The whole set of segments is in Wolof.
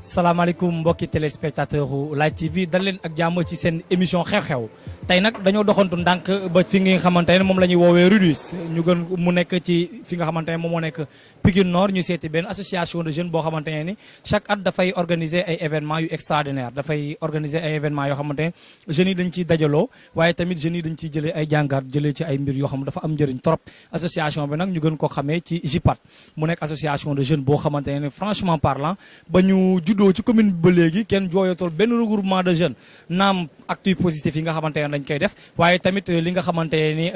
salaamaaleykum mbokki téléspectateur u Light TV dal leen ak jàmm ci seen émission xew-xew tey nag dañoo doxantu ndànk ba fi nga xamante ne moom la ñuy woowee Rudis ñu gën mu nekk ci fi nga xamante ne moom moo nekk Pikine Nord ñu seeti benn association de jeunes boo xamante ne ni chaque at dafay organiser ay événements yu extraordinaire dafay organiser ay événements yoo xamante ne jeunes yi dañ ciy dajaloo waaye tamit jeunes yi dañ ciy jëlee ay jàngat jëlee ci ay mbir yoo xam ne dafa am njëriñ trop association bi nag ñu gën ko xamee ci JIPAT mu nekk association de jeunes boo xamante ne franchement parlant ba ñu juddoo ci commune bi ba léegi kenn jooyatul benn regroupement de jeunes naam actes positifs yi nga xamante ne dañ koy def waaye tamit li nga xamante ne ni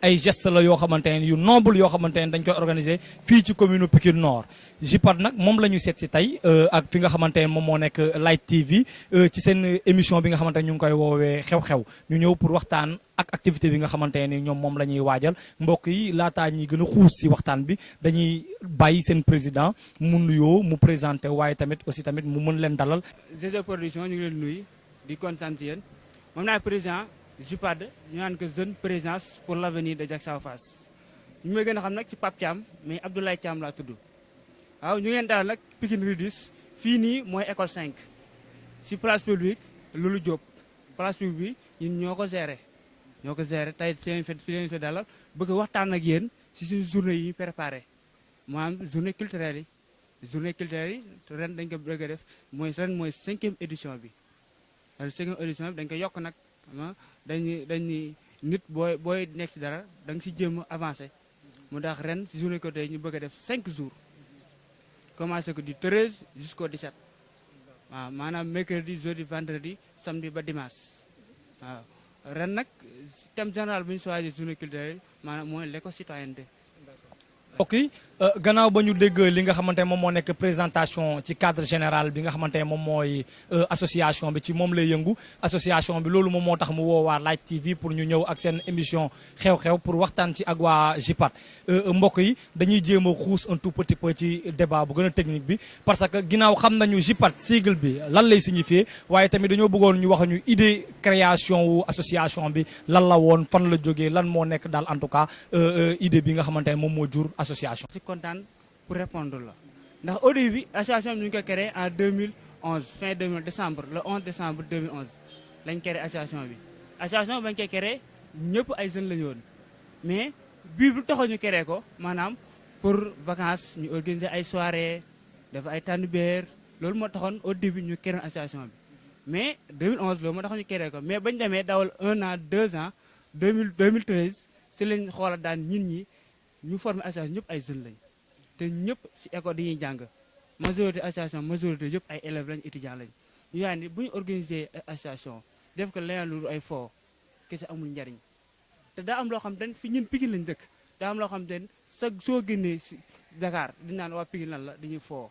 ay gestes la yoo xamante ne yu noble yoo xamante ne dañ koy organiser fii ci commune Pikine Nord JIPAT nag moom la ñu seet si tey ak fi nga xamante ne moom moo nekk Light TV ci seen émission bi nga xamante ne ñu ngi koy woowee xew-xew ñu ñëw pour waxtaan ak activité bi nga xamante ne ñoom moom la ñuy waajal mbokk yi laataa ñuy gën a xuus si waxtaan bi dañuy bàyyi seen président mu nuyoo mu présenté waaye tamit aussi tamit mu mën leen dalal. GG production ñu ngi leen nuyu di kontaan ci yéen moom naa président JIPAT ñu naan que jeune présence pour l' avenir de Diacksao Fass ñu may gën a xam nag ci Pape Thiam mais Abdoulaye Thiam laa tudd waaw ñu ngeen dalal nag Pikine Rudis fii nii mooy école 5 si place publique Loulou Diop place publique bi ñun ñoo ko géré tey fi leen fi dalal bëgg waxtaan ak yéen si suñu journée yi ñu préparé maanaam journée culturelle yi ren dañ ko bëgg a def ren mooy 5e édition bi ren 5e édition bi dañ ko yokk nag dañuy nit booy nekk si dara da nga si jéem a avancé mu tax ren si journée culturelle ñu bëgg a def 5 jours commencé ko du 13 jusqu'au 17 waaw maanaam mercredi jeudi vendredi samedi ba dimanche waaw ren nag thème général bu ñu choisir journée culturelle maanaam mooy l'éco-citoyenneté. ok gannaaw ba ñu dégg li nga xamante ne moom moo nekk présentation ci cadre général bi nga xamante ne moom mooy association bi ci moom lay yëngu association bi loolu moom moo tax mu woowaa Light TV pour ñu ñëw ak seen émission xew-xew pour waxtaan ci ak waa JIPAT mbokk yi dañuy jéem a xuus un tout petit peu ci débat bu gën a technique bi parce que ginnaaw xam nañu JIPAT sigle bi lan lay signifier waaye tamit dañoo bëggoon ñu wax ñu idée création wu association bi lan la woon fan la jógee lan moo nekk daal en tout cas idée bi nga xamante ne moom moo jur association. si kontaan pour répondre la ndax au début bi association bi ñu ngi ko créé en 2011 fin 2011 décembre le 11 décembre 2011 lañ créé association bi bañ koy créé ñëpp ay jeunes la ñu woon mais bii bu taxaw ñu créé ko maanaam pour vacances ñu organiser ay soirées def ay tànnbéer loolu moo taxoon au début ñu créé association bi mais 2011 loolu moo taxoon ñu créé ko mais bañ demee dawal 1 an 2 ans 2013 si lañ xoola daan ñi ñu formé association ñëpp ay jeunes lañ te ñëpp si école dañuy jàng majorité yëpp ay élèves lañ étudiants lañ ñu yaay ni bu ñu organiser association def ko leneen lu ay foo kese amul njariñ te daa am loo xam te fi ñun Pikine lañ dëkk daa am loo xam te soo génnee si Dakar di naan waa Pikine lan la dañuy foo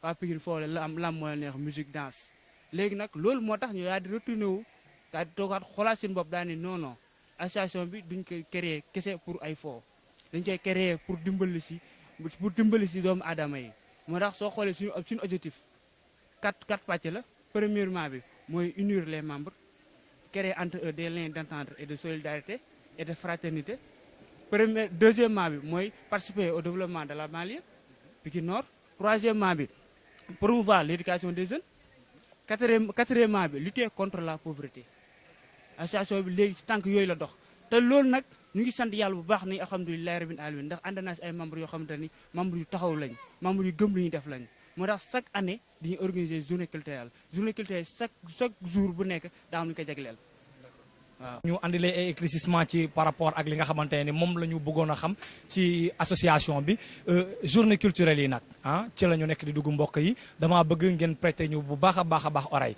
waa Pikine foo la am lam moo la neex musique danse léegi nag loolu moo tax ñu daal di retourné wu daal di toogaat xoolaat seen bopp daal ni non association bi duñ ko créer kese pour ay foo dañ koy créer pour dimbali si doomu aadama yi moo tax soo xoolee suñu objectif 4 pàcc la premièrement bi mooy unir les membres créer entre eux des liens d'entente et de solidarité et de fraternité deuxièmement bi mooy participer au développement de la banlieue Pikine Nord troisièmement bi promouvoir l'éducation des jeunes quatrièmement bi lutter contre la pauvreté association bi léegi si tànk yooyu la dox te loolu nag ñu ngi sant yàlla bu baax ni alhamdulilahi rabbil alamin ndax ànd naa si ay membres yoo xamante ni membres yu taxaw lañ membres yu gëm lu ñuy def lañ moo tax chaque année dañuy organiser journée culturelle chaque jour bu nekk daa am lu ñu ko jagleel waaw. ñu andilee ay éclaircissement ci par rapport ak li nga xamante ne moom la ñu bëggoon a xam ci association bi journée culturelle yi nag ci la ñu nekk di dugg mbokk yi damaa bëgg ngeen prêter ñu bu baax a baax oreille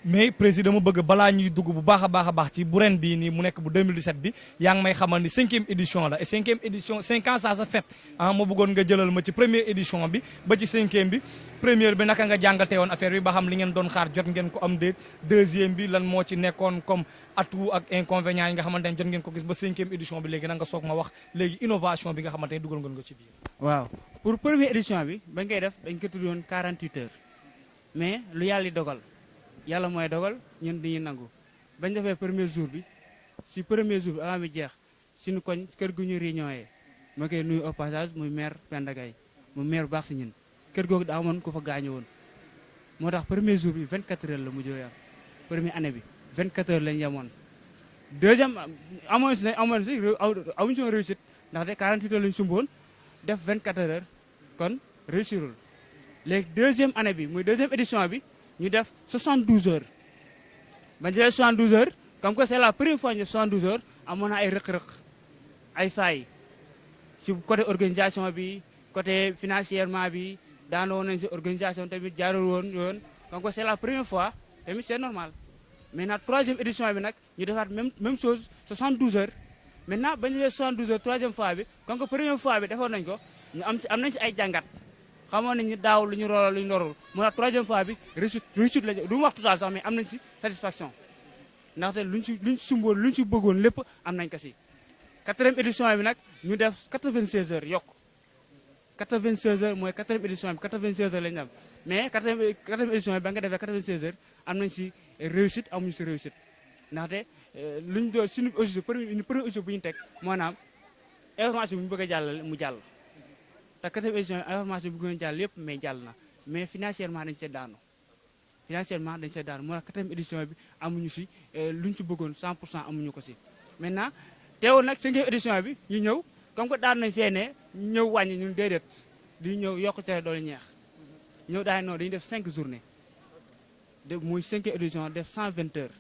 mais président ma bëgg balaa ñuy dugg bu baax a baax ci bu ren bii nii mu nekk bu 2017 bi yaa ngi may xamal ni 5e édition la et 5e édition 5 ans ça se fête ma bëggoon nga jëlal ma ci première édition bi ba ci 5e bi première bi naka nga jàngatee woon affaire bi ba xam li ngeen doon xaar jot ngeen ko am déet deuxième bi lan moo ci nekkoon comme atout ak inconvénients yi nga xamante ne jot ngeen ko gis ba 5e édition bi léegi na nga soog ma wax léegi innovation bi nga xamante ne dugal ngeen ko ci biir. waaw pour première édition bi bañ koy def dañ ko tuddoon 48 heures mais lu yàlla di dogal yàlla mooy dogal ñun dañuy nangu bañ defee premier jour bi si premier jour bi avant bi jeex suñu koñ kër gu ñu réunion yee ma koy nuyu au passage muy maire Penda Gaye mu maire bu baax si ñun kër googu daa amoon ku fa gaañu woon moo tax premier jour bi 24 heures la mujj yam première année bi 24 heures lañ yemoon deuxième amuñu si réussite ndax de 48 heures lañu sumboon def 24 heures kon réussirul léegi deuxième année bi muy deuxième édition bi ñu def 72 heures bañ defee 72 heures comme que c'est la première fois ñu def 72 heures amoon na ay rëq-rëq ay failles ci côté organisation bi côté financièrement bi daanoo nañ si organisation tamit jaarul woon yoon comme que c'est la première fois tamit c'est normal maintenant troisième édition bi nag ñu defaat même chose 72 heures maintenant bañ defee 72 heures troisième fois bi comme que première fois bi defoon nañ ko ñu am nañ si ay jàngat xamoon nañ ni daaw lu ñu roolal lu ñu norul moo tax troisième fois bi réussite la du mu wax total sax mais am nañ si satisfaction ndaxte luñ si sumboon luñ si bëggoon lépp am nañ ko si quatrième édition bi nag ñu def 96 heures yokk 96 heures mooy quatrième édition bi 96 heures lañu am mais quatrième édition bi ba nga defee 96 heures am nañ si réussite amuñu si réussite ndaxte luñ doon suñu objectif premier objectif bu ñu teg maanaam information bi ñu bëgg a jàllale mu jàll te quatrième édition information bi gën a jàll yëpp mais jàll na mais financièrement dañ see daanu moo tax quatrième édition bi amuñu si luñ ci bëggoon 100% amuñu ko si maintenant teewul nag cinquième édition bi ñu ñëw comme que daan nañ fee ne ñëw wàññi ñun déedéet di ñëw yokk cere doole ñeex ñëw daal noonu dañuy def 5 journées muy cinquième édition def 120 heures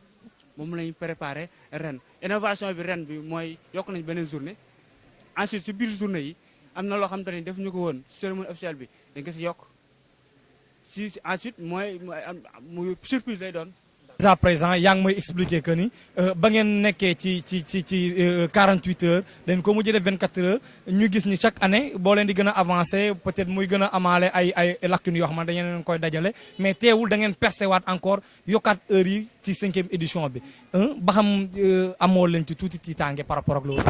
moom lañu préparé ren innovation bi ren bi mooy yokk nañ beneen journée ensuite si biir journée yi am na loo xam te ne def ñu ko woon cérémonie officielle bi dañ ko si yokk si ensuite mooy surprise lay doon. à présent yaa ngi may expliquer que ni ba ngeen nekkee ci 48 heures dañ ko mujj def 24 heures ñu gis ni chaque année boo leen di gën a avancé peut-être muy gën a amaale ay lacunes yoo xam ne dañu leen koy dajale mais teewul da ngeen percé waat encore yokkaat heures yi ci 5e édition bi ba xam amoo leen ci tuuti tiitaange par rapport ak loolu.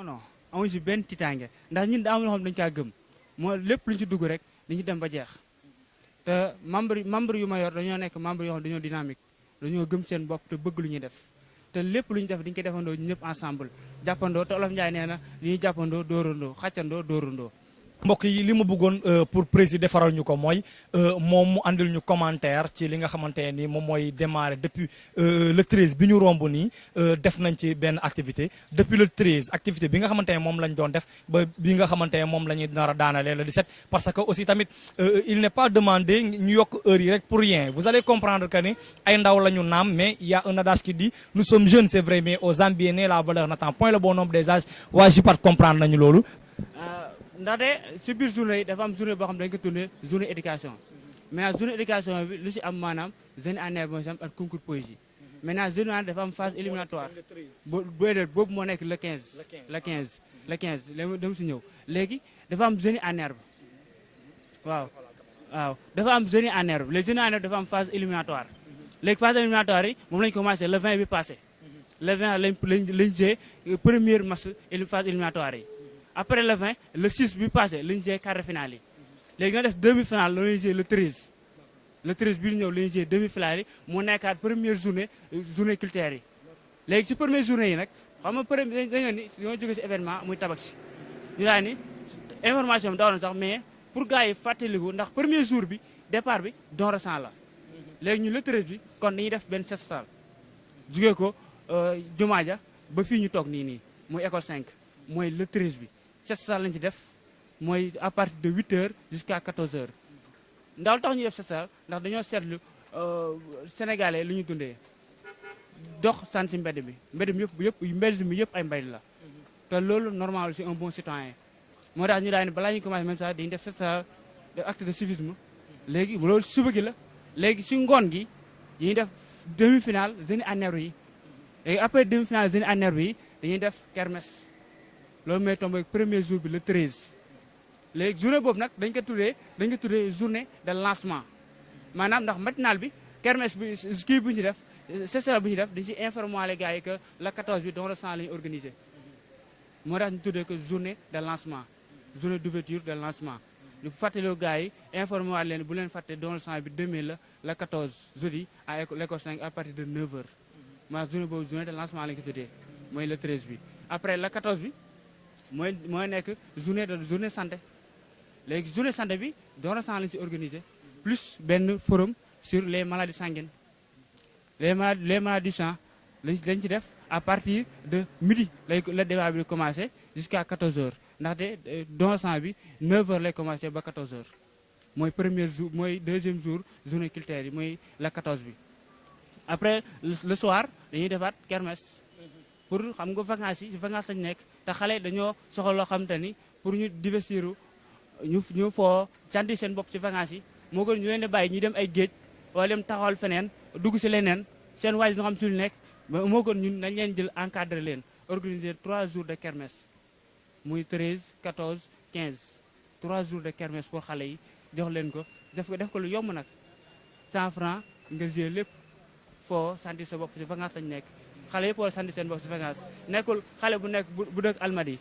non amuñu si benn tiitaange ndax ñun daa am loo xam dañu kaa gëm moo lépp lu ñu ci dugg rek dañuy dem ba jeex te membre yu ma yor dañoo nekk membre yoo xam dañoo dynamique. dañoo gëm seen bopp te bëgg lu ñuy def te lépp lu ñu def dañu koy defandoo ñu ñëpp ensemble jàppandoo te Olof Njaay nee na li ñuy jàppandoo dóorandoo xàccandoo dóorandoo. mbokk yi li ma bëggoon pour président defaral ñu ko mooy moom mu andil ñu commentaire ci li nga xamante ni moom mooy démarrer depuis le 13 bi ñu romb nii def nañ ci benn activité depuis le 13 activité bi nga xamante ne moom lañ doon def ba bi nga xamante ne moom la ñuy nar a daanalee le 17 parce que aussi tamit il n'est pas demandé ñu yokk heure yi rek pour rien vous allez comprendre que ni ay ndaw la ñu naam mais il y a un adage qui dit nous sommes jeunes c'est vrai mais aux ambiés la valeur n'attend point le bon nombre des âges waa JIPAT comprendre nañu loolu. ndaxte si biir journée yi dafa am journée boo xam ne dañu ko tourné journée éducation maintenant journée éducation bi lu si am maanaam jeune année boo si am ak concours poésie maintenant jeune année dafa am phase éliminatoire boobu moo nekk le 15 le 15 léegi dama si ñëw léegi dafa am jeune année bi waaw dafa am jeune année bi les jeunes année dafa am phase éliminatoire léegi phase éliminatoire yi moom lañu commencé le 20 bi passé le 20 lañ jee première match phase éliminatoire yi après le 20 le 6 bi passé lañu jee quart de finale yi léegi nga des demi-finale la ñuy jee le 13 bi ñëw la ñuy jee demi-finale yi mu nekkaat première journée culturelle yi léegi si première journée yi nag xam nga premier dañoo ni ñoo jóge si événement muy tabaski ñu daal ni information bi daw na sax mais pour gars yi fàttaliku ndax premier jour bi départ bi don ressent la léegi ñu le 13 bi kon dañuy def benn set sal jugee ko jumaa ja ba fii ñu toog nii muy école 5 mooy le 13 bi set sal lañu ci def mooy à partir de 8 heures jusqu'à 14 heures ndax lu tax ñu def set sal ndax dañoo seetlu sénégalais li ñu dundee dox sant si mbedd mi yëpp ay mbedd la te loolu normal c'est un bon citoyen moo tax ñu daal ne balaa ñuy commencé même ça dañuy def set sal de acte de civisme léegi loolu suba gi la léegi si ngoon gi dañuy def demi-finale jeunes anneru yi léegi après demi-finale jeunes anneru yi dañuy def kermesse loolu mooy tombé premier jour bi le 13 léegi journée boobu nag dañ ko tuddee journée de lancement maanaam ndax matinal bi kermesse bi kii bu ñu def session bu ñu def dañ ci informer les gars yi que le 14 bi don le sang la ñu organisé moo tax ñu tuddee que journée de lancement journée d'ouverture de lancement ñu fàttaloo gars yi informer waat leen bu leen fàtte don le sang bi 2000 la le 14 jeudi à l'école 5 à partir de 9 heures maa journée boobu journée de lancement la ñu ko tuddee mooy le 13 bi après le 14 bi mooy nekk journée santé léegi journée santé bi don le sang la ñu ci organisé plus benn forum sur les maladies sanguines les maladies du sang lañ ci def à partir de midi le débat bi commencé jusqu'à 14h ndaxte don sang bi 9h lay commencé ba 14h mooy premier jour mooy deuxième jour journée culturelle yi mooy la 14 bi. après le soir dañuy defaat kermesse pour xam nga vacances yi ci vacances lañ nekk te xale dañoo soxla loo xamante ni pour ñu divertir ñu foo sentir seen bopp ci vacances yi moo gën ñu leen di bàyyi ñu dem ay géej wala dem taxawal feneen dugg ci leneen seen waaj ñu xam ci lu nekk moo gën ñun nañ leen jël encadré leen organiser 3 jours de kermesse muy 13 14 15 3 jours de kermesse pour xale yi jox leen ko def ko lu yomb nag 100 francs nga jël lépp foo sentir sa bopp ci vacances lañ nekk xale yëpp war a sentir seen bopp ci vacances nekkul xale bu nekk bu dëkk Almadies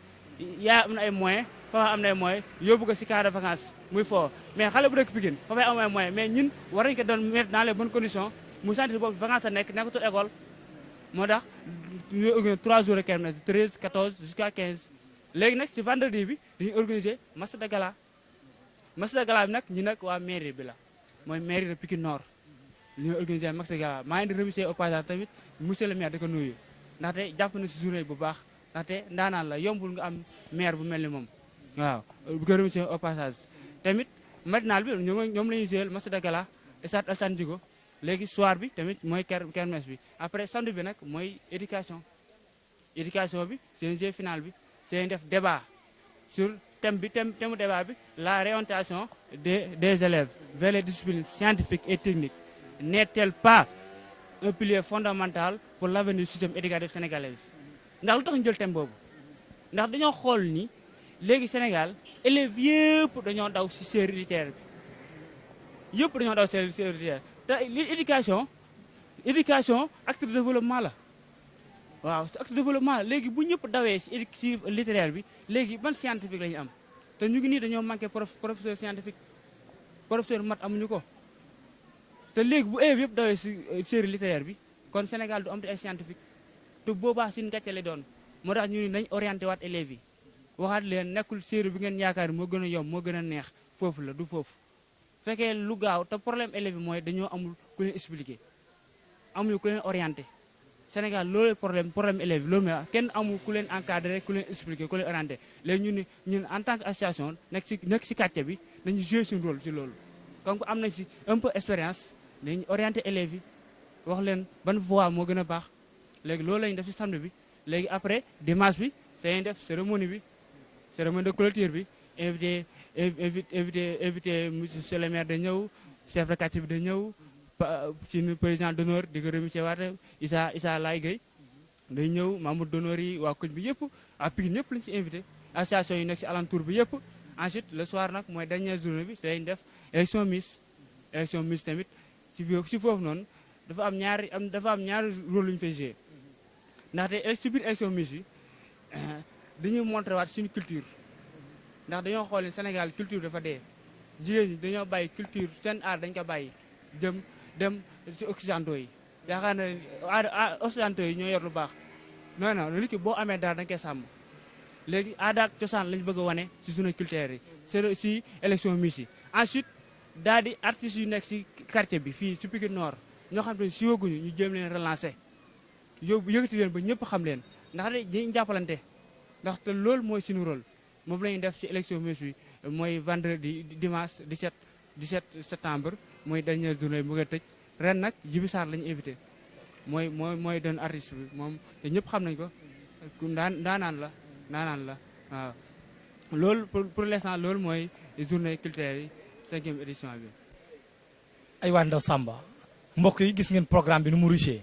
yaa am na ay moyens papa am na ay moyens yóbbu ko ci cadre de vacances muy foo mais xale bu dëkk Pikine papa am ay moyens mais ñun war nañu ko doon mettre dans les bonnes conditions mu sentir bopp ci vacances la nekkatul école moo tax ñu organiser 3 jours de kermesse 13 14 jusqu'à 15 léegi nag ci vendredi bi dañuy organiser match de gala bi nag ñi nag waa mairie bi la mooy mairie de Pikine Nord li ñuy organiser match de gala maa ngi di remercier au passage tamit monsieur le maire da ko nuyu ndaxte jàpp na ci journée bu baax ndaxte ndaanaan la yombul nga am maire bu mel ni moom waaw bu ko remercier au passage tamit matinal bi ñoom la ñuy jouer match de gala stade Alassane Djigo léegi soir bi tamit mooy kermesse bi après samedi bi nag mooy éducation bi seen jeu final bi seen def débat sur thème débat bi la réorientation des élèves vers les disciplines scientifiques et techniques n'est-elle pas un pilier fondamental pour l'avenir du système éducatif sénégalais ndax lu tax ñu jël thème boobu ndax dañoo xool ni léegi Sénégal élèves yëpp dañoo daw ci série littéraire bi yëpp dañoo daw série littéraire te éducation acte de développement la waaw acte de développement la léegi bu ñëpp dawee ci littéraire bi léegi ban scientifique la ñu am te ñu ngi nii dañoo manqué professeur scientifique professeur mat amuñu ko te léegi bu élèves yëpp dawee ci série littéraire bi kon Sénégal du am te ay scientifique te boobaa sin gàcce lay doon moo tax ñu ni nañ orienté waat élèves yi waxaat leen nekkul série bi ngeen yaakaar moo gën a yomb moo gën a neex foofu la du foofu fekkee lu gaaw te problème élèves yi mooy dañoo amul ku leen expliquer amuñu ku leen orienté Sénégal loolu problème élèves yi loolu mooy kenn amul ku leen encadré ku leen expliquer ku leen orienté léegi ñun en tant que association nekk ci quartier bi nañu jouer suñu rôle ci loolu comme am nañ ci un peu expérience dañu orienté élèves yi wax leen ban voie moo gën a baax léegi loolu lañu def ci samedi bi léegi après dimanche bi c'est def cérémonie de clôture bi invité monsieur le maire da ñëw chef de quartier bi da ñëw ci président d'honneur di ko remercier waate Issa Laye Gueye day ñëw membre d'honneur yi waa koñ bi yëpp à Pikine ñëpp lañu ci invité association yi nekk ci alentour bi yëpp ensuite le soir nag mooy dernière journée bi c'est def élection Miss tamit ci foofu noonu dafa am ñaari rôle lu ñu fay jouer ndaxte ci biir élection Miss bi dañuy montrer waat suñu culture ndax dañoo xool ni Sénégal culture dafa dee jigéen ñi dañoo bàyyi culture seen art dañ ko bàyyi dem ci occidentaux yi yaakaar na occidentaux yi ñoo yor lu baax non nit ki boo amee dara da nga koy sàmm léegi aada ak cosaan lañu bëgg a wane ci journée culturelle yi c'est ci élection Miss yi ensuite daal di artistes yu nekk ci quartier bi fii ci Pikine Nord ñoo xam ne siiwaguñu ñu jéem leen relancer yëkkati leen ba ñëpp xam leen ndax dañuy jàppalante ndax te loolu mooy suñu rôle moom la ñuy def ci élection Miss bi mooy vendredi dimanche 17 septembre mooy dernière journée bi mu nga tëj ren nag Djibi Sarr la ñu invité mooy doon artiste bi moom te ñëpp xam nañ ko daanaan la waaw loolu pour l'instant loolu mooy journée culturelle yi 5e édition bi. ay waa Ndaw Samba mbokk yi gis ngeen programme bi nu mu riche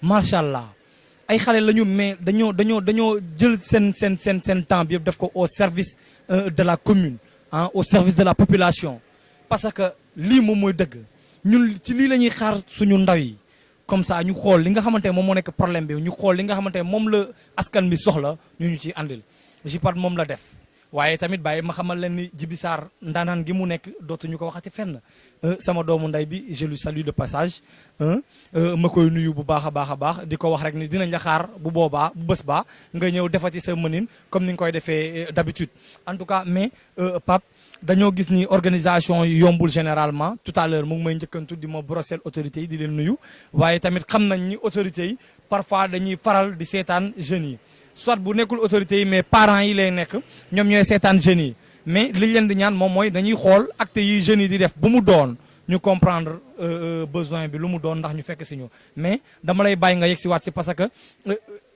macha allah ay xale lañu mais dañoo jël seen temps bi yëpp def ko au service de la commune au service de la population parce que lii moom mooy dëgg ñun ci lii la ñuy xaar suñu ndaw yi comme ça ñu xool li nga xamante ne moom moo nekk problème bi ñu xool li nga xamante ne moom la askan bi soxla ñu ciy andil JIPAD moom la def waaye tamit bàyyi ma xamal leen ni Djiby Sarr ndaanaan gi mu nekk dootuñu ko waxati fenn sama doomu nday bi je lui salue de passage ma koy nuyu bu baax a baax di ko wax rek ni dinañ la xaar bu boobaa bu bés baa nga ñëw defati sa mënin comme ni nga koy defee d'habitude en tout cas mais Pape dañoo gis ni organisation yi yombul généralement tout à l'heure mu ngi may njëkkantu di ma brosser autorités yi di leen nuyu waaye tamit xam nañ ni autorités yi parfois dañuy faral di seetaan jeunes yi soit bu nekkul autorités yi mais parents yi lay nekk ñoom ñooy seetaan jeunes yi mais liñ leen di ñaan moom mooy dañuy xool acte yi jeunes yi di def bu mu doon ñu comprendre besoin bi lu mu doon ndax ñu fekk si ñu mais dama lay bàyyi nga yegg si waat si parce que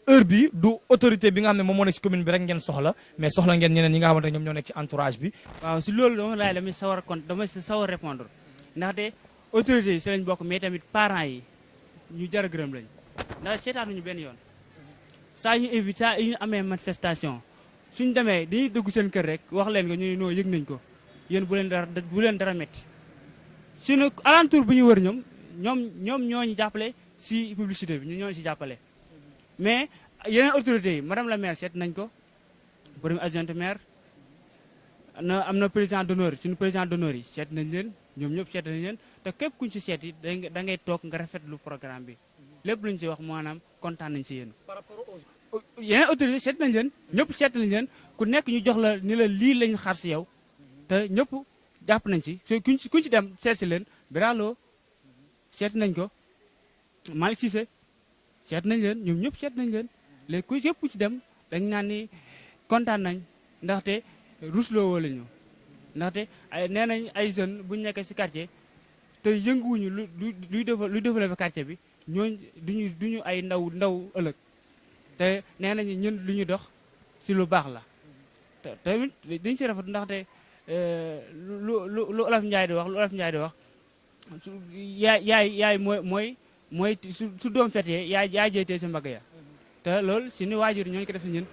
heure bi du autorité bi nga xam ne moom moo nekk si commune bi rek ngeen soxla mais soxla ngeen ñeneen ñi nga xamante ne ñoom ñoo nekk ci entourage bi. waaw si loolu damay sawar répondre ndaxte autorités yi si lañ bokk mais tamit parents yi ñu jar a gërëm lañ ndax seetaanuñu benn yoon saa yu amee manifestation suñ demee dañuy dugg seen kër rek wax leen nga ñu noo yëg nañ ko yéen bu leen dara metti suñu alentour bu ñu wër ñoom ñoo ñu jàppale si publicité bi ñu ñoo si jàppale mais yeneen autorités yi madame la maire seet nañ ko premier adjoint maire am na président d'honneur suñu président d'honneur yi seet nañ leen ñoom ñëpp seet nañ leen te képp kuñ si seet yi da ngay toog nga rafetlu programme bi lépp luñ si wax maanaam kontaan nañ si yéen. par rapport aux yeneen autorités seet nañ leen ñëpp seet nañ leen ku nekk ñu jox la ni la lii lañ xaar si yow te ñëpp jàpp nañ si kuñ si dem seet si leen Biralo seet nañ ko Malick Cissé seet nañ leen ñoom ñëpp seet nañ leen léegi ku yëpp ci dem dañ naan ni kontaan nañ ndaxte rusloo woo la ñu ndaxte nee nañ ay jeunes bu ñu nekkee si quartier te yënguwuñu luy développé quartier bi ñooñ duñu ay ndaw ëllëg te nee nañu ñun lu ñu dox si lu baax la te tamit dañ si rafet ndaxte lu Olof Njaay di wax yaay mooy su doom fetee yaay jeytee si mbagg ya te loolu si ni waajur ñooñu ko def si ñun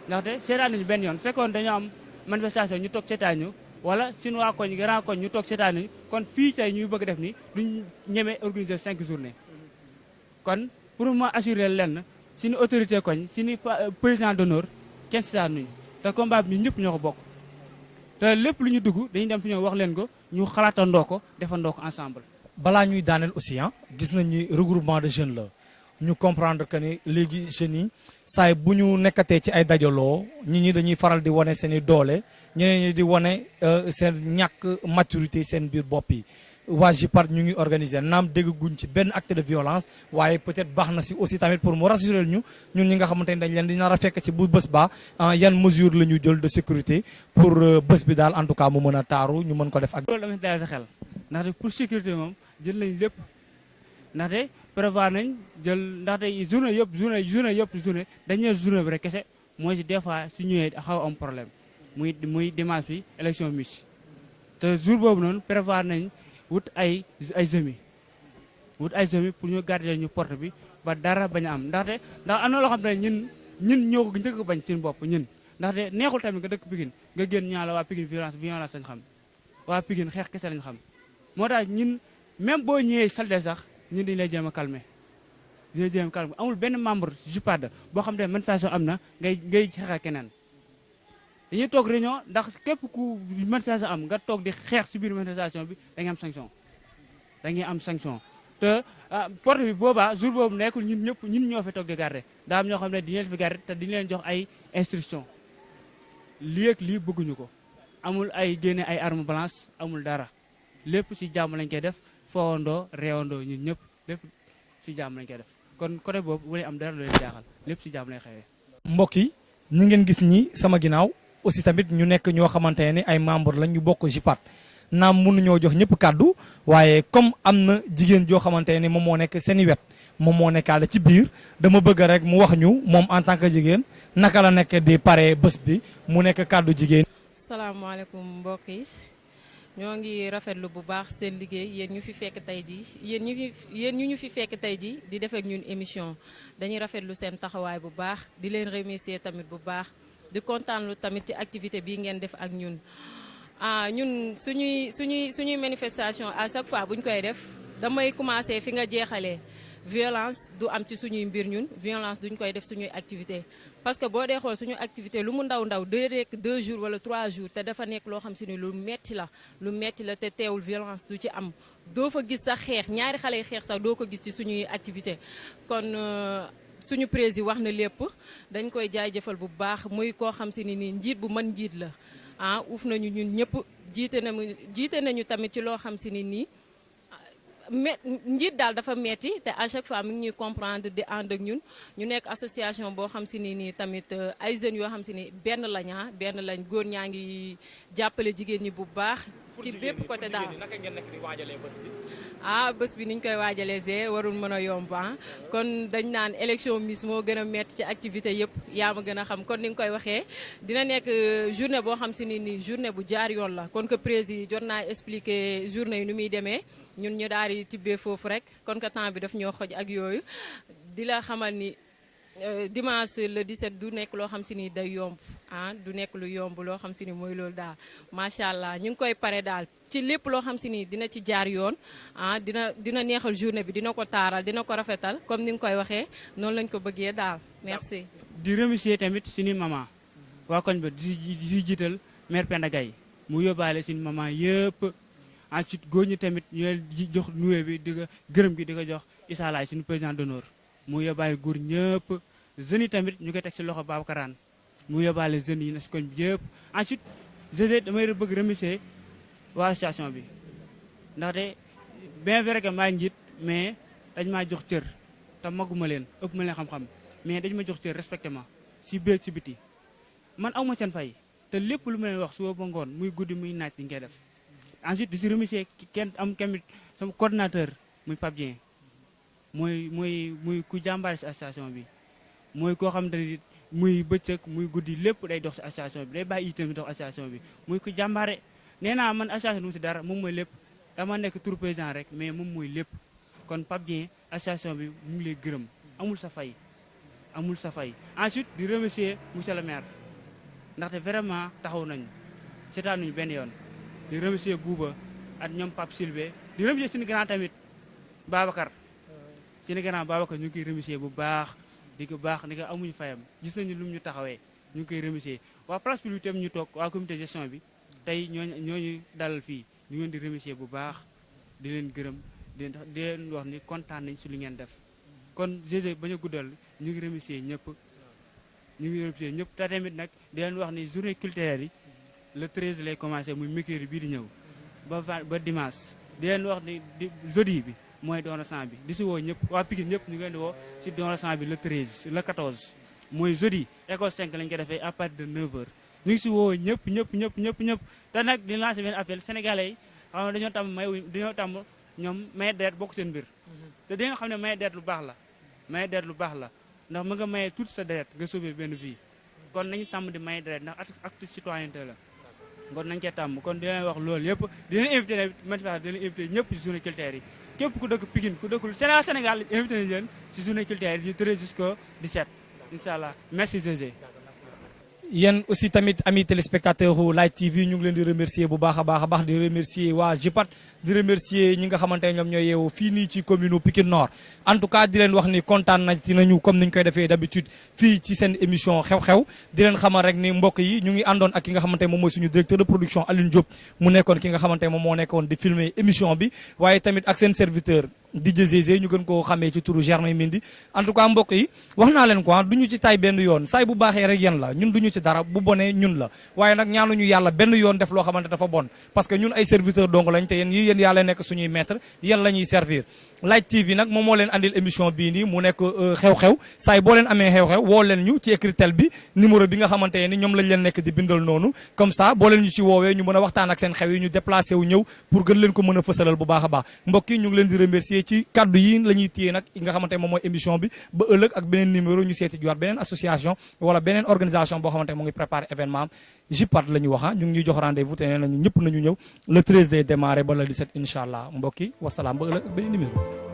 ndaxte seetaan nañu benn yoon fekkoon dañoo am manifestation ñu toog seetaan ñu wala suñu waa koñ grand koñ ñu toog seetaan ñu kon fii tey ñuy bëgg def ni duñ ñeme organiser 5 journées kon pour ma assurer lenn suñu autorité koñ suñu président d'honneur kenn seetaan nuñu te combat bi ñun ñëpp ñoo ko bokk te lépp lu ñu dugg dañuy dem fi ñoo wax leen ko ñu xalaatandoo ko defandoo ko ensemble. balaa ñuy daaneel aussi gis nañ ni regroupement de jeunes la ñu comprendre que ni léegi jeunes yi saay bu ñu nekkatee ci ay dajaloo ñi dañuy faral di wane seen i doole ñeneen ñi di wane seen ñàkk maturité seen biir bopp yi waa JIPAD ñu ngi organiser naam dégg guñ ci benn acte de violence waaye peut-être baax na si aussi tamit pour mu rassurer ñun ñi nga xamante ni dañ leen di nar a fekk ci bu bés ba yan mesure la ñu jël de sécurité pour bés bi daal en tout cas mu mën a taaru ñu mën ko def ak. loolu dama si dalal sa xel ndaxte pour sécurité moom jël nañ lépp ndaxte prévoir nañ jël ndaxte journée yëpp dañuy journée bi rek kese mooy si des fois su ñëwee xaw am problème muy dimanche bi élection miss te jour boobu noonu prévoir nañ wut ay semis pour ñu garder ñu porte bi ba dara bañ a am ndax am na loo xam ne ñun ñoo ko njëkk bañ seen bopp ñun ndaxte neexul tamit nga dëkk Pikine nga génn ñaa la waa Pikine violence lañ xam waa Pikine xeex kese lañ xam moo tax ñun même boo ñëwee salte sax ñun dañu lay jéem a calmer amul benn membre JIPAD boo xam ne manifestation am na ngay xeex keneen dañuy toog réunion ndax képp ku manifestation am nga toog di xeex si biir manifestation bi da ngay am sanction te porte bi boobaa jour boobu nekkul ñun ñoo fi toog di garder daa am ñoo xam ne di leen fi garder te di leen jox ay instruction lii ak lii bëgguñu ko amul ay génne ay arme blanche amul dara lépp si jàmm lañ koy def foowandoo réewandoo ñun ñëpp lépp si jàmm lañ koy def kon côté boobu bu am dara lu leen jaaxal lépp si jàmm lay xewee. mbokk yi ñu ngeen gis ñi sama ginnaaw aussi tamit ñu nekk ñoo xamante ne ay membre lañ ñu bokk JIPAD naam mënuñoo jox ñëpp kàddu waaye comme am na jigéen joo xamante ne moom moo nekk seen i wet moom moo nekkaale ci biir dama bëgg rek mu wax ñu moom en tant que jigéen naka la nekk di pare bés bi mu nekk kàddu jigéen. salaamaaleykum mbokk yi ñoo ngi rafetlu bu baax seen liggéey yéen ñu fi fekk tey jii yéen ñu fi fekk tey jii di def ak ñun émission dañuy rafetlu seen taxawaay bu baax di leen remercier tamit bu baax di kontaanlu tamit ci activité bii ngeen def ak ñun. ñun suñuy manifestation à chaque fois bu ñu koy def damay commencer fi nga jeexalee violence du am ci suñuy mbir ñun violence duñ koy def suñuy activité parce que boo dee xool suñu activité lu mu ndaw ndaw nekk 2 jours wala 3 jours te dafa nekk loo xam si ni lu metti la te teewul violence du ci am doo fa gis sax xeex ñaari xale yi xeex sax doo ko gis ci suñuy activité kon suñu président wax na lépp dañ koy jaajëfal bu baax muy koo xam si ni nii njiit bu mën njiit la ah uuf nañu ñun ñëpp jiite nañu tamit ci loo xam si ni nii njiit daal dafa metti te à chaque fois mi ngi ñuy comprendre di ànd ak ñun ñu nekk association boo xam si ni nii tamit ay jeunes yoo xam si ni benn lañ góor ñaa ngi jàppale jigéen ñi bu baax ci bépp côté daal naka ngeen nekk di waajalee bés bi bés bi niñ koy waajalee see warul mën a yomb kon dañ naan élection Miss moo gën a metti ci activité yëpp yaa ma gën a xam kon ni nga koy waxee dina nekk journée boo xam si ni nii journée bu jaar yoon la kon que président jot naa expliquer journée yi nu muy demee ñun ñu daal di tibbee foofu rek kon que temps bi daf ñoo xoj ak yooyu di la xamal ni dimanche le 17 du nekk loo xam si ni day yomb du nekk lu yomb loo xam si ni mooy loolu daal macha allah ñu ngi koy pare daal ci lépp loo xam si ni dina ci jaar yoon dina neexal journée bi dina ko taaral dina ko rafetal comme ni nga koy waxee noonu lañ ko bëggee daal merci. di remercier tamit suñu maman waa koñ ba di jiital mère Penda Gaye mu yóbbaale suñu maman yëpp ensuite góor ñi tamit ñu jox nuwee bi di ko gërëm gi di ko jox Issa Laye suñu président d'honneur mu yóbbaale góor ñëpp jeunes yi tamit ñu koy teg si loxo Babacarane mu yóbbaale jeunes yi na si koñ bi yëpp ensuite damay bëgg remercier waa association bi ndaxte bien vrai que maa njiit mais dañ maa jox cër te maguma leen ëpp ma leen xam-xam mais dañ ma jox cër respecté ma si biir si biti man aw ma seen fay te lépp lu ma leen wax suba ba ngoon muy guddi muy naaj di nga def ensuite di si remercier kenn sama coordinateur muy Pape Dieng muy ku jàmbaare si association bi mooy koo xam ne muy bëccëg muy guddi lépp day dox si association bi day bàyyi itam dox association bi muy ku jàmbaare nee naa man association du si dara moom mooy lépp dama nekk tur président rek mais moom mooy lépp kon Pape Dieng association bi mu ngi lay gërëm amul sa fay ensuite di remercier monsieur le maire ndaxte vraiment taxaw nañu seetaanuñu benn yoon di remercier Bouba ak ñoom Pape Sylvé di remercier suñu grand tamit Babacar suñu grand Babacar ñu ngi koy remercier bu baax di ko baax ni ko amuñu fayam gis nañu lu mu ñu taxawee ñu ngi koy remercier waa place publique tam ñu toog waa comité gestion bi tey ñooñu dalal fii ñu ngeen di remercier bu baax di leen gërëm di leen wax ni kontaan nañ si li ngeen def kon GG bañ a guddal ñu ngi remercier ñëpp te tamit nag di leen wax ni journée culturelle yi le 13 lay commencé muy mercredi bii di ñëw ba dimanche di leen wax ni jeudi bi mooy don sang bi di si woo ñëpp waa Pikine ñëpp ñu ngi leen di woo si don sang bi le 13 le 14 mooy jeudi école 5 lañ ko defee à partir de 9h ñu ngi si woo ñëpp te nag di lancer benn appel sénégalais yi xam ne dañoo tàmm ñoom maye deret bokk seen mbir te di nga xam ne maye deret lu baax la ndax mën nga maye toute sa deret nga sauver benn vie kon nañu tàmm di maye deret ndax acte citoyenneté la kon nañ cee tàmm kon di leen wax loolu yëpp di leen invité nag manifestation di leen invité ñëpp ci journée culturelle yi képp ku dëkk Pikine ku dëkkul Sénégal invité nañ leen ci journée culturelle yi du 13 jusqu'au 17 inchallah merci GG. yéen aussi tamit ami téléspectateur u Light TV ñu ngi leen di remercier bu baax a baax di remercier waa JIPAT di remercier ñi nga xamante ne ñoom ñoo yeewu fii nii ci commune Pikine Nord en tout cas di leen wax ni kontaan nañu comme niñ koy defee d'habitude fii ci seen émission xew-xew di leen xamal rek ni mbokk yi ñu ngi àndoon ak ki nga xamante ne moom mooy suñu directeur de production Alioune Diop mu nekkoon ki nga xamante ne moom moo nekkoon di filmer émission bi waaye tamit ak seen serviteur DJ Zézé ñu gën koo xamee ci turu Germain Mendy en tout cas mbokk yi wax naa leen quoi duñu ci tay benn yoon saay bu baaxee rek yéen la ñun duñu ci dara bu bonee ñun la waaye nag ñaanuñu yàlla benn yoon def loo xamante dafa bon parce que ñun ay serviteur dong lañ te yéen yàlla nekk suñuy maître yéen la ñuy servir Light TV nag moom moo leen andil émission bii nii mu nekk xew-xew saay boo leen amee xew-xew woo leen ñu ci écritel bi numéro bi nga xamante ni ñoom lañ leen nekk di bindal noonu comme ça boo leen ñu ci woowee ñu mën a waxtaan ak seen xew yi ñu déplacé wu ñëw pour gën leen ko mën a fësalal bu baax a baax mbokk yi ñu ngi leen di remercier ci kaddu yi la ñuy téye nag nga xamante ne moom mooy émission bi ba ëllëg ak beneen numéro ñu seeti juwaat beneen association wala beneen organisation boo xamante ne mu ngi préparé événement am JIPAT la ñu wax ñu ngi ñuy jox rendez-vous te nee nañu ñëpp nañu ñëw le 13 day démarré ba le 17 incha allah mbokk yi wasalaam ba ëllëg ak beneen numéro